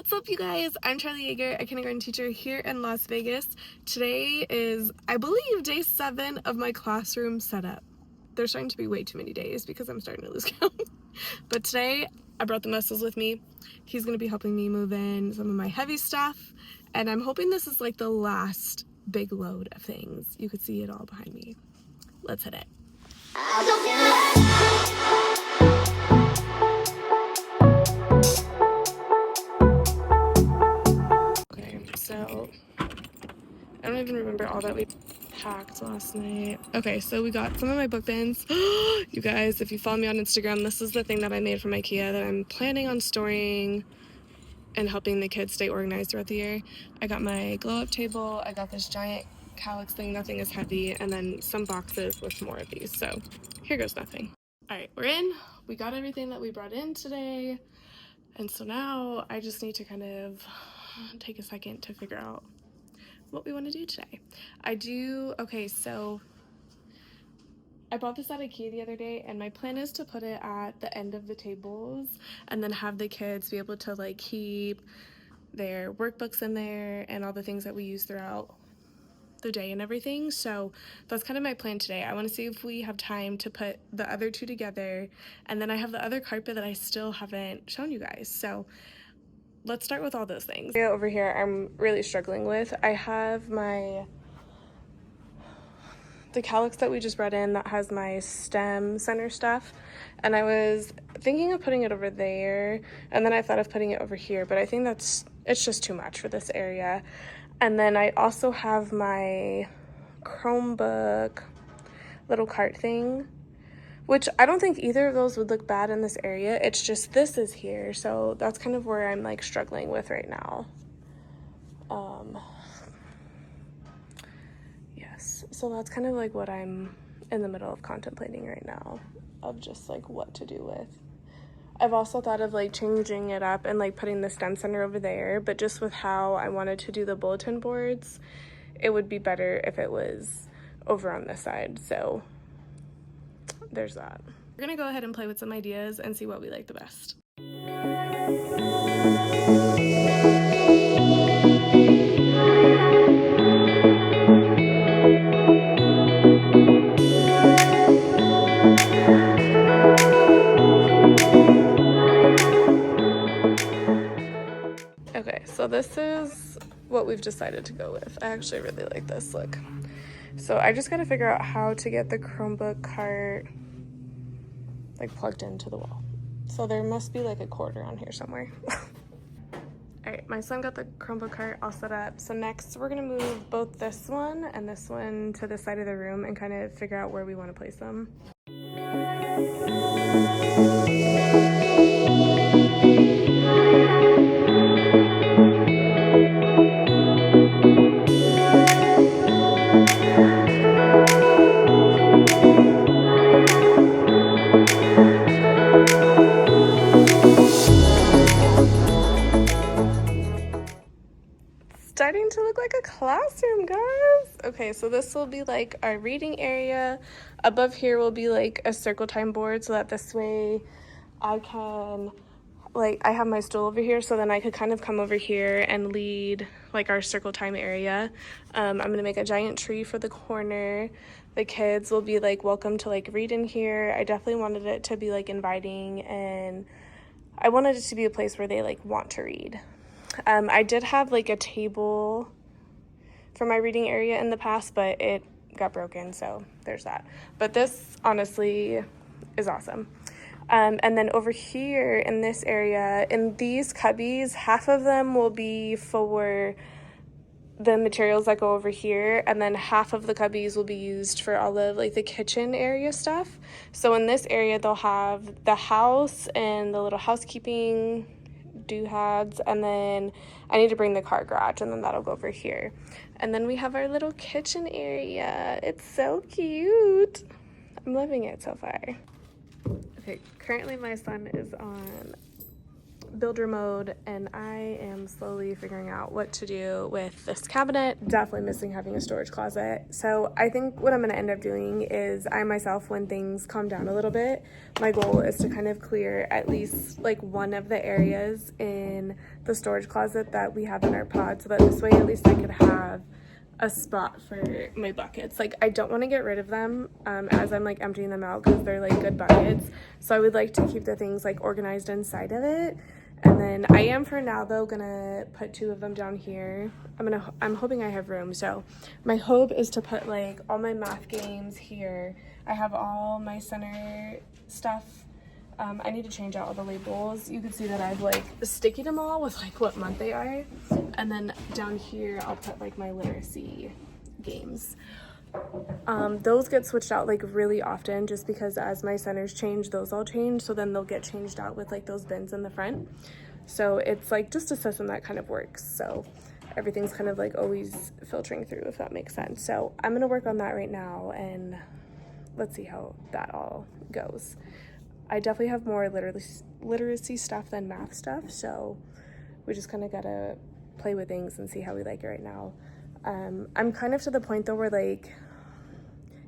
What's up, you guys? I'm Charlie Yeager, a kindergarten teacher here in Las Vegas. Today is, I believe, day 7 of my classroom setup. There's starting to be way too many days because I'm starting to lose count. But today, I brought the muscles with me. He's going to be helping me move in some of my heavy stuff, and I'm hoping this is like the last big load of things. You could see it all behind me. Let's hit it. So, I don't even remember all that we packed last night. Okay, so we got some of my book bins. You guys, if you follow me on Instagram, this is the thing that I made from IKEA that I'm planning on storing and helping the kids stay organized throughout the year. I got my glow-up table. I got this giant calyx thing, nothing is heavy, and then some boxes with more of these. So here goes nothing. All right, we're in. We got everything that we brought in today. And so now I just need to kind of take a second to figure out what we want to do today. Okay, so I bought this at IKEA the other day, and my plan is to put it at the end of the tables and then have the kids be able to like keep their workbooks in there and all the things that we use throughout the day and everything. So that's kind of my plan today. I want to see if we have time to put the other two together, and then I have the other carpet that I still haven't shown you guys. So let's start with all those things. Over here I'm really struggling with. I have the calyx that we just brought in that has my stem center stuff, and I was thinking of putting it over there, and then I thought of putting it over here, but I think it's just too much for this area. And then I also have my Chromebook little cart thing, which I don't think either of those would look bad in this area. It's just this is here, so that's kind of where I'm like struggling with right now. Yes, so that's kind of like what I'm in the middle of contemplating right now, of just like what to do with. I've also thought of like changing it up and like putting the STEM center over there, but just with how I wanted to do the bulletin boards, it would be better if it was over on this side. So there's that. We're gonna go ahead and play with some ideas and see what we like the best. Okay, so this is what we've decided to go with. I actually really like this look. So I just gotta figure out how to get the Chromebook cart like plugged into the wall. So there must be like a cord around here somewhere. All right, my son got the Chromebook cart all set up. So next we're gonna move both this one and this one to the side of the room and kind of figure out where we wanna place them. Starting to look like a classroom, guys. Okay, so this will be like our reading area. Above here will be like a circle time board, so that this way I can, like, I have my stool over here, so then I could kind of come over here and lead like our circle time area. I'm gonna make a giant tree for the corner. The kids will be like welcome to like read in here. I definitely wanted it to be like inviting, and I wanted it to be a place where they like want to read. I did have like a table for my reading area in the past, but it got broken, so there's that. But this honestly is awesome. And then over here in this area, in these cubbies, half of them will be for the materials that go over here, and then half of the cubbies will be used for all of like the kitchen area stuff. So in this area they'll have the house and the little housekeeping doodads, and then I need to bring the car garage, and then that'll go over here. And then we have our little kitchen area. It's so cute. I'm loving it so far. Okay, currently my son is on builder mode, and I am slowly figuring out what to do with this cabinet. Definitely missing having a storage closet. So I think what I'm going to end up doing is I myself, when things calm down a little bit, my goal is to kind of clear at least like one of the areas in the storage closet that we have in our pod, so that this way at least I could have a spot for my buckets. Like, I don't want to get rid of them as I'm like emptying them out, because they're like good buckets. So I would like to keep the things like organized inside of it. And then I am for now though gonna put 2 of them down here. I'm hoping I have room. So my hope is to put like all my math games here. I have all my center stuff. I need to change out all the labels. You can see that I've like stickied them all with like what month they are. And then down here I'll put like my literacy games. Those get switched out like really often, just because as my centers change, those all change. So then they'll get changed out with like those bins in the front. So it's like just a system that kind of works. So everything's kind of like always filtering through, if that makes sense. So I'm gonna work on that right now, and let's see how that all goes. I definitely have more literacy stuff than math stuff, so we just kind of gotta play with things and see how we like it right now. I'm kind of to the point though where like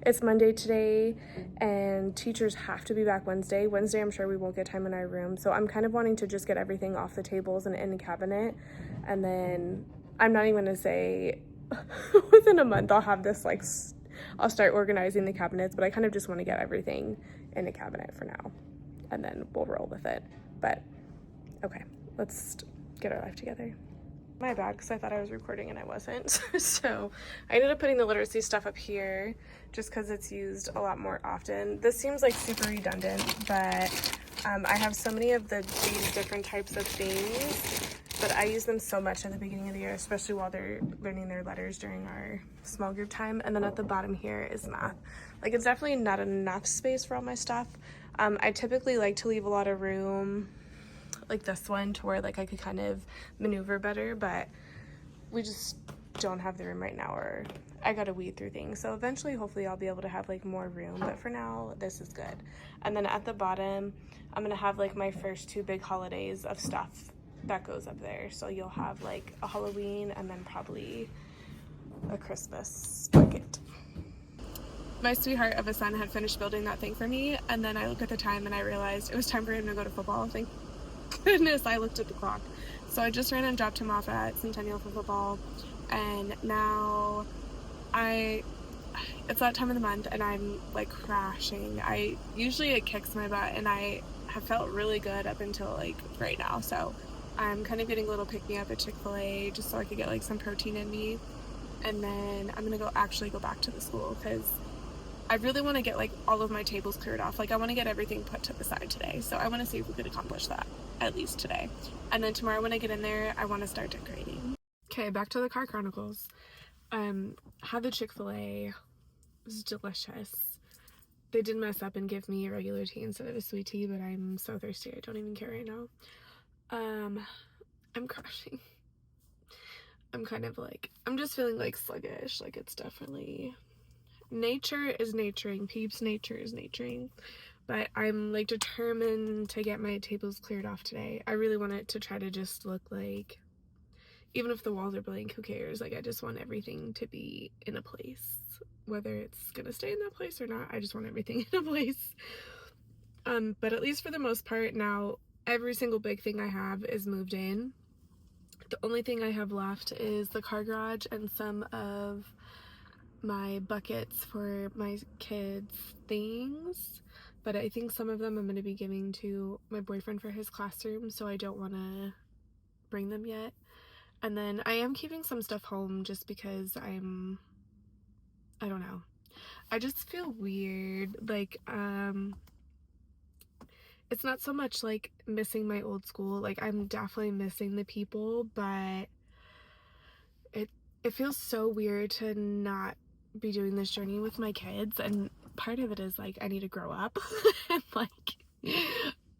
it's Monday today and teachers have to be back Wednesday. Wednesday I'm sure we won't get time in our room, so I'm kind of wanting to just get everything off the tables and in the cabinet, and then I'm not even gonna say within a month I'll have this like I'll start organizing the cabinets, but I kind of just want to get everything in a cabinet for now, and then we'll roll with it. But okay, let's get our life together. My bad, because I thought I was recording and I wasn't. So I ended up putting the literacy stuff up here just because it's used a lot more often. This seems like super redundant, but I have so many of these different types of things, but I use them so much at the beginning of the year, especially while they're learning their letters during our small group time. And then at the bottom here is math. Like, it's definitely not enough space for all my stuff. I typically like to leave a lot of room, like this one, to where like I could kind of maneuver better, but we just don't have the room right now, or I gotta weed through things. So eventually, hopefully I'll be able to have like more room, but for now this is good. And then at the bottom I'm gonna have like my first 2 big holidays of stuff that goes up there. So you'll have like a Halloween and then probably a Christmas bucket. My sweetheart of a son had finished building that thing for me, and then I looked at the time and I realized it was time for him to go to football. Thank goodness I looked at the clock. So I just ran and dropped him off at Centennial for football, and now it's that time of the month and I'm like crashing. Usually it kicks my butt, and I have felt really good up until like right now. So I'm kind of getting a little pick-me-up at Chick-fil-A just so I could get like some protein in me, and then I'm gonna actually go back to the school because I really want to get like all of my tables cleared off. Like, I want to get everything put to the side today. So I want to see if we could accomplish that at least today. And then tomorrow when I get in there, I want to start decorating. Okay, back to the car chronicles. Had the Chick-fil-A. It was delicious. They did mess up and give me a regular tea instead of a sweet tea, but I'm so thirsty I don't even care right now. I'm crashing. I'm kind of like, I'm just feeling like sluggish. Like, it's definitely, nature is naturing, peeps, nature is naturing. But I'm like determined to get my tables cleared off today. I really want it to try to just look like, even if the walls are blank, who cares? Like, I just want everything to be in a place. Whether it's gonna stay in that place or not, I just want everything in a place. But at least for the most part now, every single big thing I have is moved in. The only thing I have left is the car garage and some of my buckets for my kids' things, but I think some of them I'm going to be giving to my boyfriend for his classroom, so I don't want to bring them yet. And then I am keeping some stuff home just because I don't know, I just feel weird. Like, it's not so much like missing my old school, like I'm definitely missing the people, but it feels so weird to not be doing this journey with my kids. And part of it is like I need to grow up and like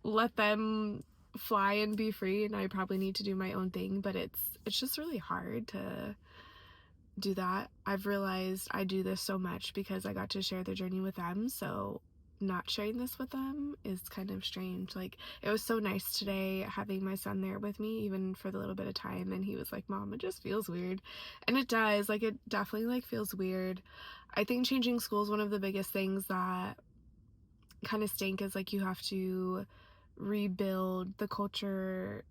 let them fly and be free, and I probably need to do my own thing, but it's just really hard to do that. I've realized I do this so much because I got to share the journey with them, so not sharing this with them is kind of strange. Like, it was so nice today having my son there with me, even for the little bit of time, and he was like, Mom, it just feels weird. And it does. Like, it definitely like feels weird. I think changing school is one of the biggest things that kind of stink, is like you have to rebuild the culture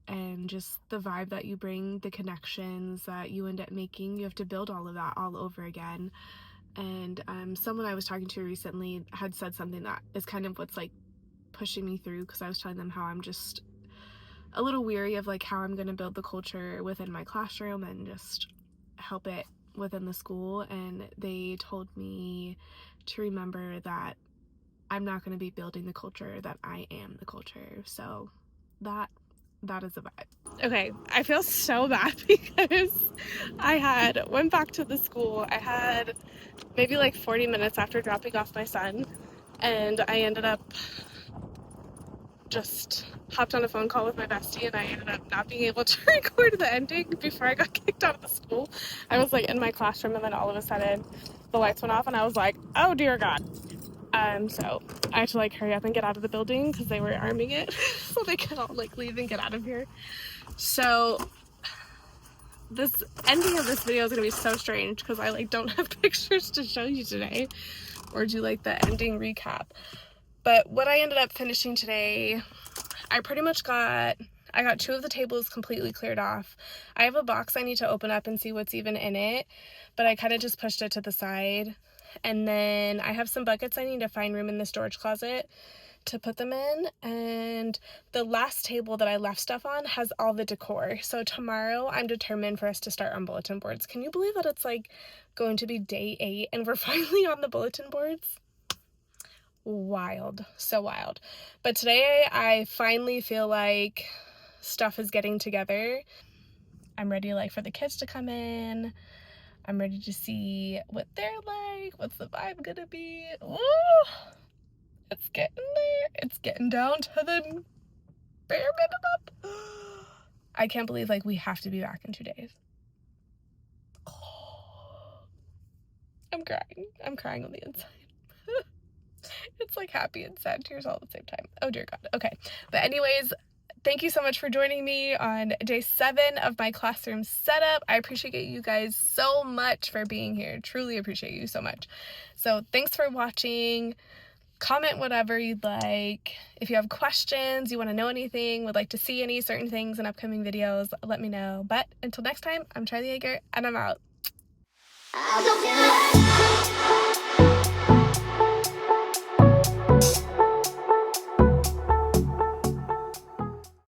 and just the vibe that you bring, the connections that you end up making. You have to build all of that all over again. And someone I was talking to recently had said something that is kind of what's like pushing me through, because I was telling them how I'm just a little weary of like how I'm going to build the culture within my classroom and just help it within the school. And they told me to remember that I'm not going to be building the culture, that I am the culture. So that is a vibe. Okay, I feel so bad because I went back to the school. I had maybe like 40 minutes after dropping off my son, and I ended up just hopped on a phone call with my bestie, and I ended up not being able to record the ending before I got kicked out of the school. I was like in my classroom, and then all of a sudden the lights went off, and I was like, oh dear God. So I had to like hurry up and get out of the building because they were arming it so they could all like leave and get out of here. So this ending of this video is gonna be so strange because I like don't have pictures to show you today or do like the ending recap. But what I ended up finishing today, I pretty much I got 2 of the tables completely cleared off. I have a box I need to open up and see what's even in it, but I kind of just pushed it to the side. And then I have some buckets I need to find room in the storage closet to put them in. And the last table that I left stuff on has all the decor. So tomorrow I'm determined for us to start on bulletin boards. Can you believe that it's like going to be day 8 and we're finally on the bulletin boards? Wild. So wild. But today I finally feel like stuff is getting together. I'm ready like for the kids to come in. I'm ready to see what they're like. What's the vibe gonna be? Ooh, it's getting there. It's getting down to the bare minimum. I can't believe like we have to be back in 2 days. I'm crying. I'm crying on the inside. It's like happy and sad tears all at the same time. Oh dear God. Okay. But anyways, thank you so much for joining me on day 7 of my classroom setup. I appreciate you guys so much for being here. Truly appreciate you so much. So thanks for watching. Comment whatever you'd like. If you have questions, you want to know anything, would like to see any certain things in upcoming videos, let me know. But until next time, I'm Charlie Yeager, and I'm out.